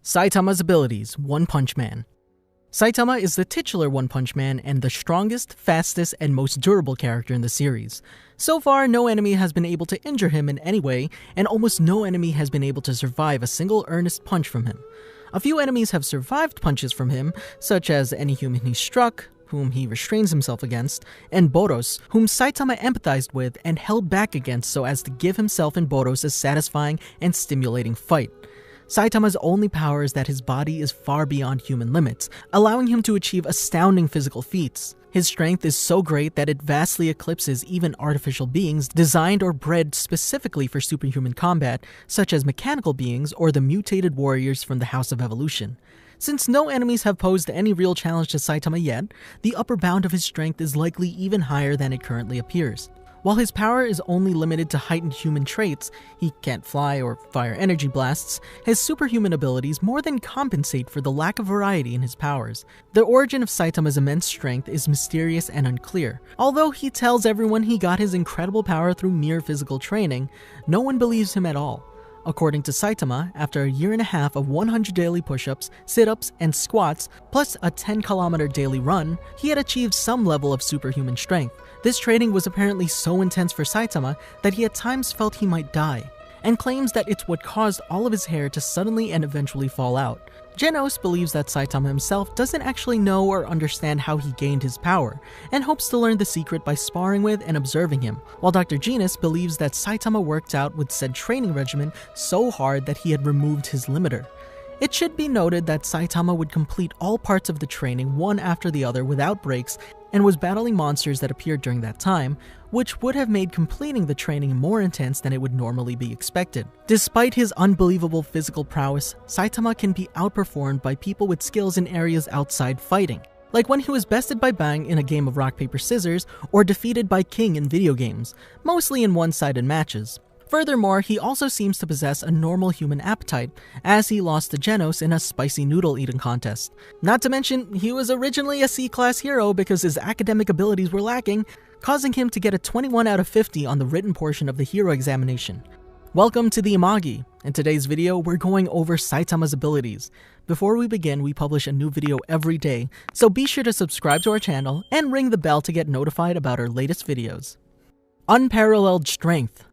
Saitama's abilities, One-Punch-Man. Saitama is the titular One-Punch-Man and the strongest, fastest, and most durable character in the series. So far, no enemy has been able to injure him in any way, and almost no enemy has been able to survive a single earnest punch from him. A few enemies have survived punches from him, such as any human he struck, whom he restrains himself against, and Boros, whom Saitama empathized with and held back against so as to give himself and Boros a satisfying and stimulating fight. Saitama's only power is that his body is far beyond human limits, allowing him to achieve astounding physical feats. His strength is so great that it vastly eclipses even artificial beings designed or bred specifically for superhuman combat, such as mechanical beings or the mutated warriors from the House of Evolution. Since no enemies have posed any real challenge to Saitama yet, the upper bound of his strength is likely even higher than it currently appears. While his power is only limited to heightened human traits, he can't fly or fire energy blasts, his superhuman abilities more than compensate for the lack of variety in his powers. The origin of Saitama's immense strength is mysterious and unclear. Although he tells everyone he got his incredible power through mere physical training, no one believes him at all. According to Saitama, after a year and a half of 100 daily push-ups, sit-ups, and squats, plus a 10-kilometer daily run, he had achieved some level of superhuman strength. This training was apparently so intense for Saitama that he at times felt he might die, and claims that it's what caused all of his hair to suddenly and eventually fall out. Genos believes that Saitama himself doesn't actually know or understand how he gained his power, and hopes to learn the secret by sparring with and observing him, while Dr. Genos believes that Saitama worked out with said training regimen so hard that he had removed his limiter. It should be noted that Saitama would complete all parts of the training one after the other without breaks, and was battling monsters that appeared during that time, which would have made completing the training more intense than it would normally be expected. Despite his unbelievable physical prowess, Saitama can be outperformed by people with skills in areas outside fighting, like when he was bested by Bang in a game of rock paper scissors, or defeated by King in video games, mostly in one-sided matches. Furthermore, he also seems to possess a normal human appetite, as he lost to Genos in a spicy noodle eating contest. Not to mention, he was originally a C-class hero because his academic abilities were lacking, causing him to get a 21 out of 50 on the written portion of the hero examination. Welcome to the Imagi. In today's video, we're going over Saitama's abilities. Before we begin, we publish a new video every day, so be sure to subscribe to our channel and ring the bell to get notified about our latest videos. Unparalleled strength.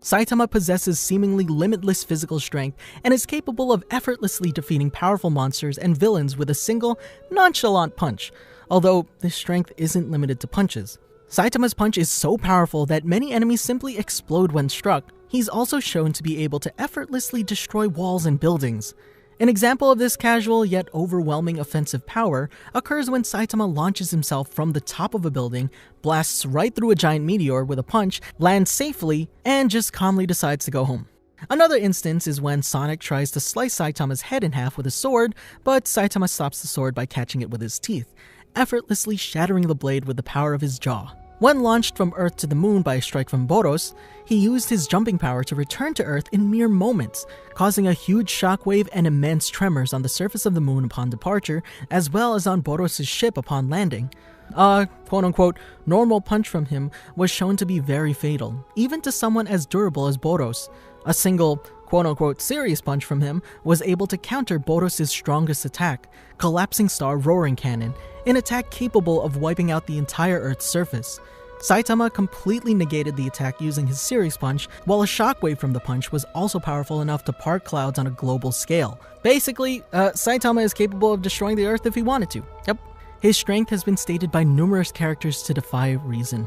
Saitama possesses seemingly limitless physical strength and is capable of effortlessly defeating powerful monsters and villains with a single, nonchalant punch, although this strength isn't limited to punches. Saitama's punch is so powerful that many enemies simply explode when struck. He's also shown to be able to effortlessly destroy walls and buildings. An example of this casual yet overwhelming offensive power occurs when Saitama launches himself from the top of a building, blasts right through a giant meteor with a punch, lands safely, and just calmly decides to go home. Another instance is when Sonic tries to slice Saitama's head in half with a sword, but Saitama stops the sword by catching it with his teeth, effortlessly shattering the blade with the power of his jaw. When launched from Earth to the moon by a strike from Boros, he used his jumping power to return to Earth in mere moments, causing a huge shockwave and immense tremors on the surface of the moon upon departure, as well as on Boros' ship upon landing. A quote-unquote normal punch from him was shown to be very fatal, even to someone as durable as Boros. A single quote-unquote serious punch from him was able to counter Boros' strongest attack, Collapsing Star Roaring Cannon, an attack capable of wiping out the entire Earth's surface. Saitama completely negated the attack using his serious punch, while a shockwave from the punch was also powerful enough to part clouds on a global scale. Basically, Saitama is capable of destroying the Earth if he wanted to. Yep. His strength has been stated by numerous characters to defy reason.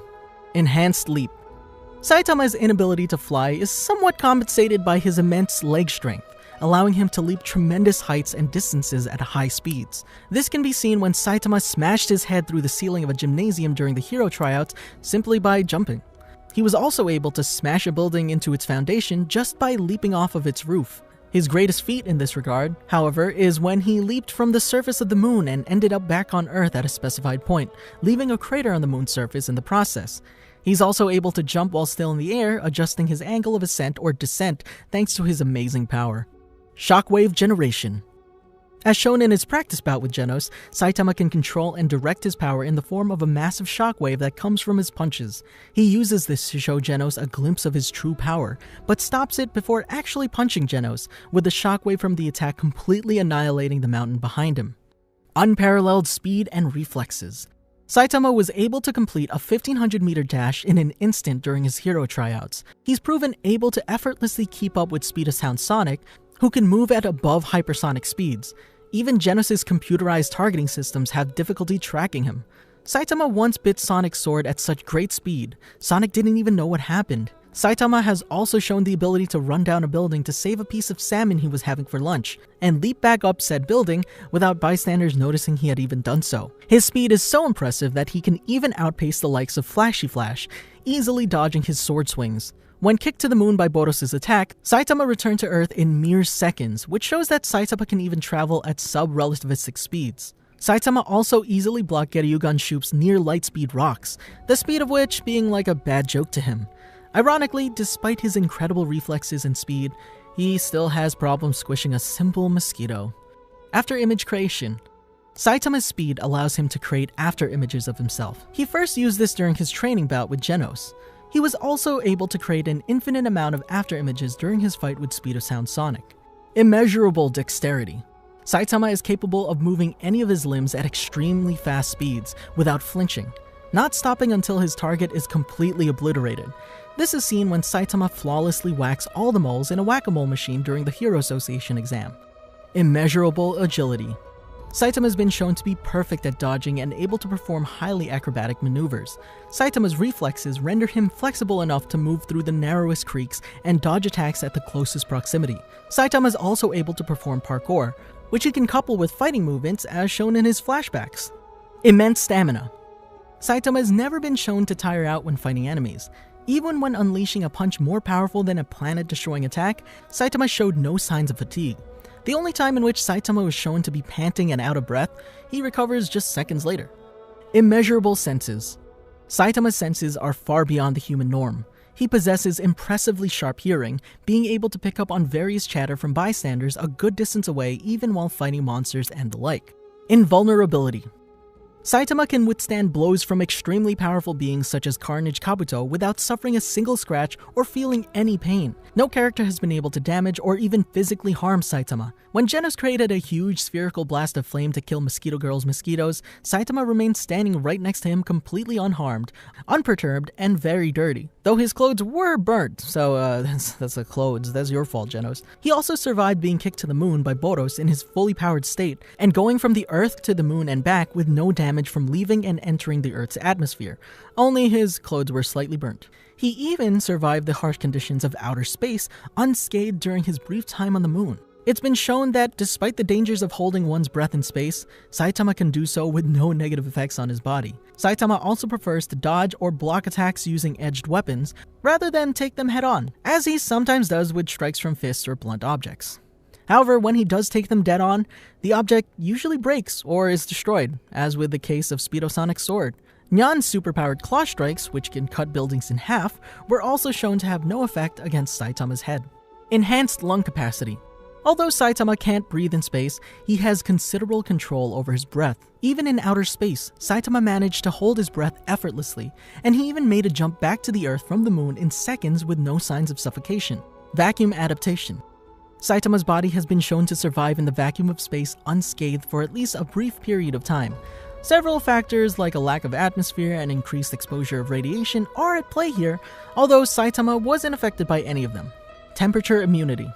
Enhanced Leap. Saitama's inability to fly is somewhat compensated by his immense leg strength, allowing him to leap tremendous heights and distances at high speeds. This can be seen when Saitama smashed his head through the ceiling of a gymnasium during the hero tryouts simply by jumping. He was also able to smash a building into its foundation just by leaping off of its roof. His greatest feat in this regard, however, is when he leaped from the surface of the moon and ended up back on Earth at a specified point, leaving a crater on the moon's surface in the process. He's also able to jump while still in the air, adjusting his angle of ascent or descent thanks to his amazing power. Shockwave Generation. As shown in his practice bout with Genos, Saitama can control and direct his power in the form of a massive shockwave that comes from his punches. He uses this to show Genos a glimpse of his true power, but stops it before actually punching Genos, with the shockwave from the attack completely annihilating the mountain behind him. Unparalleled speed and reflexes. Saitama was able to complete a 1500-meter dash in an instant during his hero tryouts. He's proven able to effortlessly keep up with Speed of Sound Sonic, who can move at above hypersonic speeds. Even Genos' computerized targeting systems have difficulty tracking him. Saitama once bit Sonic's sword at such great speed, Sonic didn't even know what happened. Saitama has also shown the ability to run down a building to save a piece of salmon he was having for lunch, and leap back up said building without bystanders noticing he had even done so. His speed is so impressive that he can even outpace the likes of Flashy Flash, easily dodging his sword swings. When kicked to the moon by Boros' attack, Saitama returned to Earth in mere seconds, which shows that Saitama can even travel at sub-relativistic speeds. Saitama also easily blocked Geryugan Shoop's near-light-speed rocks, the speed of which being like a bad joke to him. Ironically, despite his incredible reflexes and speed, he still has problems squishing a simple mosquito. After image creation. Saitama's speed allows him to create after images of himself. He first used this during his training bout with Genos. He was also able to create an infinite amount of after images during his fight with Speed of Sound Sonic. Immeasurable dexterity. Saitama is capable of moving any of his limbs at extremely fast speeds without flinching, not stopping until his target is completely obliterated. This is seen when Saitama flawlessly whacks all the moles in a whack-a-mole machine during the Hero Association exam. Immeasurable agility. Saitama has been shown to be perfect at dodging and able to perform highly acrobatic maneuvers. Saitama's reflexes render him flexible enough to move through the narrowest creeks and dodge attacks at the closest proximity. Saitama is also able to perform parkour, which he can couple with fighting movements as shown in his flashbacks. Immense stamina. Saitama has never been shown to tire out when fighting enemies. Even when unleashing a punch more powerful than a planet-destroying attack, Saitama showed no signs of fatigue. The only time in which Saitama was shown to be panting and out of breath, he recovers just seconds later. Immeasurable senses. Saitama's senses are far beyond the human norm. He possesses impressively sharp hearing, being able to pick up on various chatter from bystanders a good distance away even while fighting monsters and the like. Invulnerability. Saitama can withstand blows from extremely powerful beings such as Carnage Kabuto without suffering a single scratch or feeling any pain. No character has been able to damage or even physically harm Saitama. When Genos created a huge spherical blast of flame to kill Mosquito Girl's mosquitoes, Saitama remained standing right next to him completely unharmed, unperturbed, and very dirty. Though his clothes were burnt, so that's the clothes, that's your fault, Genos. He also survived being kicked to the moon by Boros in his fully powered state, and going from the Earth to the moon and back with no damage from leaving and entering the Earth's atmosphere. Only his clothes were slightly burnt. He even survived the harsh conditions of outer space unscathed during his brief time on the moon. It's been shown that despite the dangers of holding one's breath in space, Saitama can do so with no negative effects on his body. Saitama also prefers to dodge or block attacks using edged weapons, rather than take them head-on, as he sometimes does with strikes from fists or blunt objects. However, when he does take them dead-on, the object usually breaks or is destroyed, as with the case of Speedosonic's sword. Nyan's superpowered claw strikes, which can cut buildings in half, were also shown to have no effect against Saitama's head. Enhanced lung capacity. Although Saitama can't breathe in space, he has considerable control over his breath. Even in outer space, Saitama managed to hold his breath effortlessly, and he even made a jump back to the Earth from the moon in seconds with no signs of suffocation. Vacuum adaptation. Saitama's body has been shown to survive in the vacuum of space unscathed for at least a brief period of time. Several factors like a lack of atmosphere and increased exposure of radiation are at play here, although Saitama wasn't affected by any of them. Temperature immunity.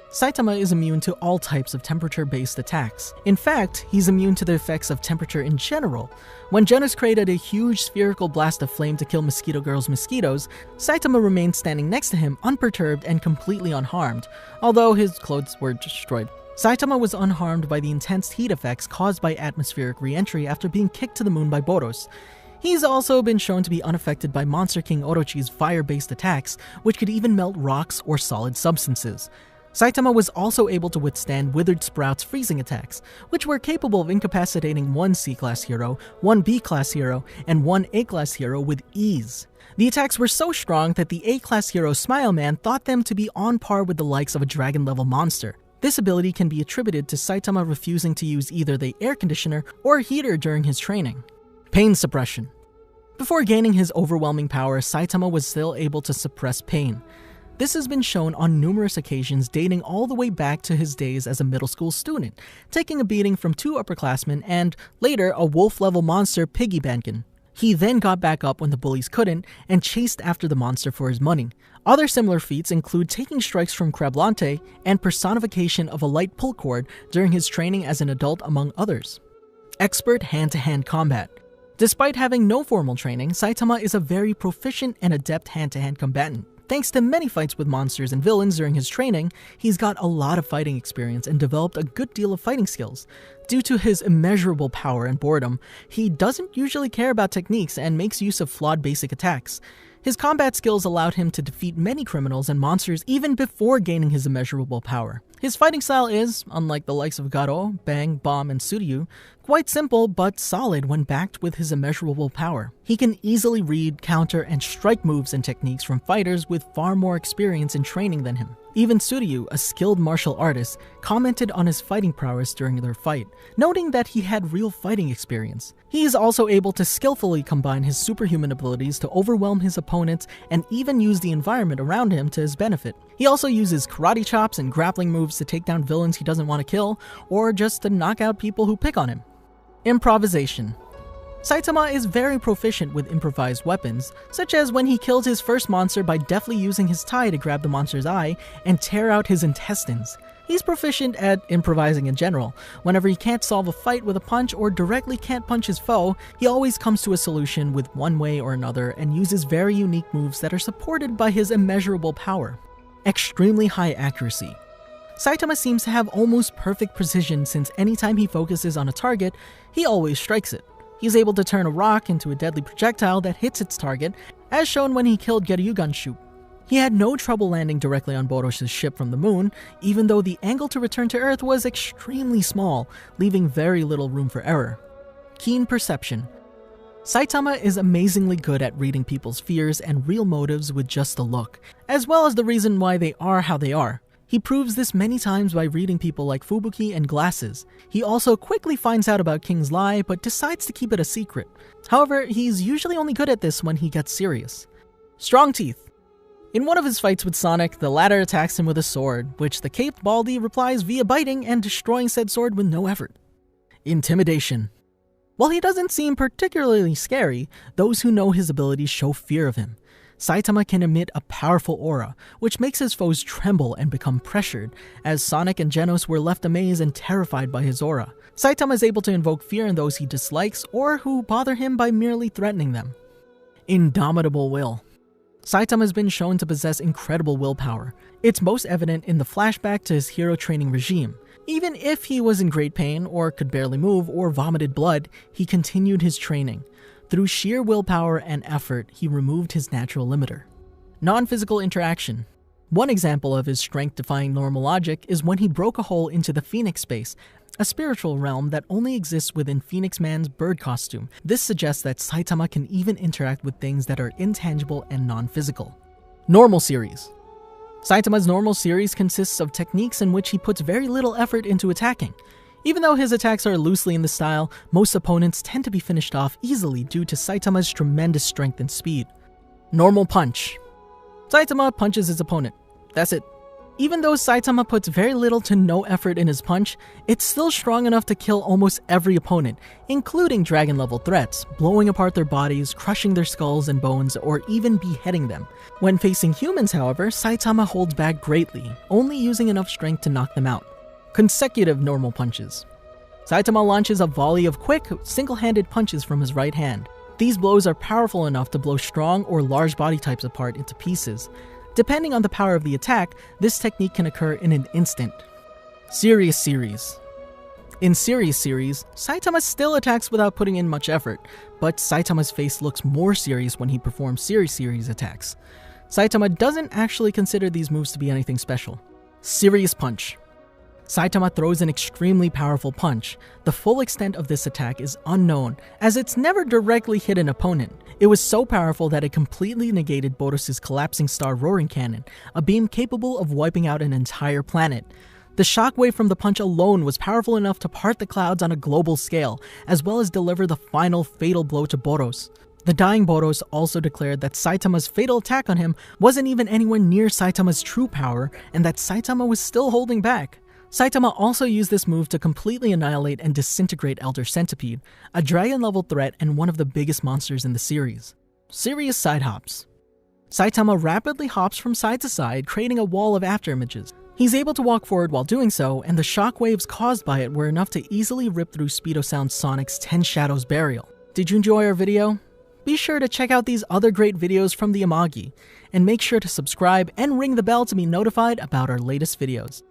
Saitama is immune to all types of temperature-based attacks. In fact, he's immune to the effects of temperature in general. When Genos created a huge spherical blast of flame to kill Mosquito Girl's mosquitoes, Saitama remained standing next to him unperturbed and completely unharmed, although his clothes were destroyed. Saitama was unharmed by the intense heat effects caused by atmospheric re-entry after being kicked to the moon by Boros. He's also been shown to be unaffected by Monster King Orochi's fire-based attacks, which could even melt rocks or solid substances. Saitama was also able to withstand Withered Sprout's freezing attacks, which were capable of incapacitating one C-class hero, one B-class hero, and one A-class hero with ease. The attacks were so strong that the A-class hero Smile Man thought them to be on par with the likes of a dragon-level monster. This ability can be attributed to Saitama refusing to use either the air conditioner or heater during his training. Pain suppression. Before gaining his overwhelming power, Saitama was still able to suppress pain. This has been shown on numerous occasions dating all the way back to his days as a middle school student, taking a beating from 2 upperclassmen and, later, a wolf-level monster piggybanking. He then got back up when the bullies couldn't and chased after the monster for his money. Other similar feats include taking strikes from Crablante and personification of a light pull cord during his training as an adult, among others. Expert hand-to-hand combat. Despite having no formal training, Saitama is a very proficient and adept hand-to-hand combatant. Thanks to many fights with monsters and villains during his training, he's got a lot of fighting experience and developed a good deal of fighting skills. Due to his immeasurable power and boredom, he doesn't usually care about techniques and makes use of flawed basic attacks. His combat skills allowed him to defeat many criminals and monsters even before gaining his immeasurable power. His fighting style is, unlike the likes of Garo, Bang, Bomb, and Suryu, quite simple but solid when backed with his immeasurable power. He can easily read, counter, and strike moves and techniques from fighters with far more experience and training than him. Even Suryu, a skilled martial artist, commented on his fighting prowess during their fight, noting that he had real fighting experience. He is also able to skillfully combine his superhuman abilities to overwhelm his opponents and even use the environment around him to his benefit. He also uses karate chops and grappling moves to take down villains he doesn't want to kill, or just to knock out people who pick on him. Improvisation. Saitama is very proficient with improvised weapons, such as when he killed his first monster by deftly using his tie to grab the monster's eye and tear out his intestines. He's proficient at improvising in general. Whenever he can't solve a fight with a punch or directly can't punch his foe, he always comes to a solution with one way or another and uses very unique moves that are supported by his immeasurable power. Extremely high accuracy. Saitama seems to have almost perfect precision since anytime he focuses on a target, he always strikes it. He's able to turn a rock into a deadly projectile that hits its target, as shown when he killed Geryuganshu. He had no trouble landing directly on Boros' ship from the moon, even though the angle to return to Earth was extremely small, leaving very little room for error. Keen perception. Saitama is amazingly good at reading people's fears and real motives with just a look, as well as the reason why they are how they are. He proves this many times by reading people like Fubuki and Glasses. He also quickly finds out about King's Lie, but decides to keep it a secret. However, he's usually only good at this when he gets serious. Strong teeth. In one of his fights with Sonic, the latter attacks him with a sword, which the caped Baldy replies via biting and destroying said sword with no effort. Intimidation. While he doesn't seem particularly scary, those who know his abilities show fear of him. Saitama can emit a powerful aura, which makes his foes tremble and become pressured, as Sonic and Genos were left amazed and terrified by his aura. Saitama is able to invoke fear in those he dislikes or who bother him by merely threatening them. Indomitable will. Saitama has been shown to possess incredible willpower. It's most evident in the flashback to his hero training regime. Even if he was in great pain, or could barely move, or vomited blood, he continued his training. Through sheer willpower and effort, he removed his natural limiter. Non-physical interaction. One example of his strength-defying normal logic is when he broke a hole into the Phoenix space, a spiritual realm that only exists within Phoenix Man's bird costume. This suggests that Saitama can even interact with things that are intangible and non-physical. Normal series. Saitama's normal series consists of techniques in which he puts very little effort into attacking. Even though his attacks are loosely in the style, most opponents tend to be finished off easily due to Saitama's tremendous strength and speed. Normal punch. Saitama punches his opponent. That's it. Even though Saitama puts very little to no effort in his punch, it's still strong enough to kill almost every opponent, including dragon-level threats, blowing apart their bodies, crushing their skulls and bones, or even beheading them. When facing humans, however, Saitama holds back greatly, only using enough strength to knock them out. Consecutive normal punches. Saitama launches a volley of quick, single-handed punches from his right hand. These blows are powerful enough to blow strong or large body types apart into pieces. Depending on the power of the attack, this technique can occur in an instant. Serious series. In Serious series, Saitama still attacks without putting in much effort, but Saitama's face looks more serious when he performs Serious series attacks. Saitama doesn't actually consider these moves to be anything special. Serious punch. Saitama throws an extremely powerful punch. The full extent of this attack is unknown, as it's never directly hit an opponent. It was so powerful that it completely negated Boros' collapsing star roaring cannon, a beam capable of wiping out an entire planet. The shockwave from the punch alone was powerful enough to part the clouds on a global scale, as well as deliver the final fatal blow to Boros. The dying Boros also declared that Saitama's fatal attack on him wasn't even anywhere near Saitama's true power, and that Saitama was still holding back. Saitama also used this move to completely annihilate and disintegrate Elder Centipede, a dragon-level threat and one of the biggest monsters in the series. Serious side hops. Saitama rapidly hops from side to side, creating a wall of afterimages. He's able to walk forward while doing so, and the shockwaves caused by it were enough to easily rip through Speedosound Sonic's 10 Shadows burial. Did you enjoy our video? Be sure to check out these other great videos from the Amagi, and make sure to subscribe and ring the bell to be notified about our latest videos.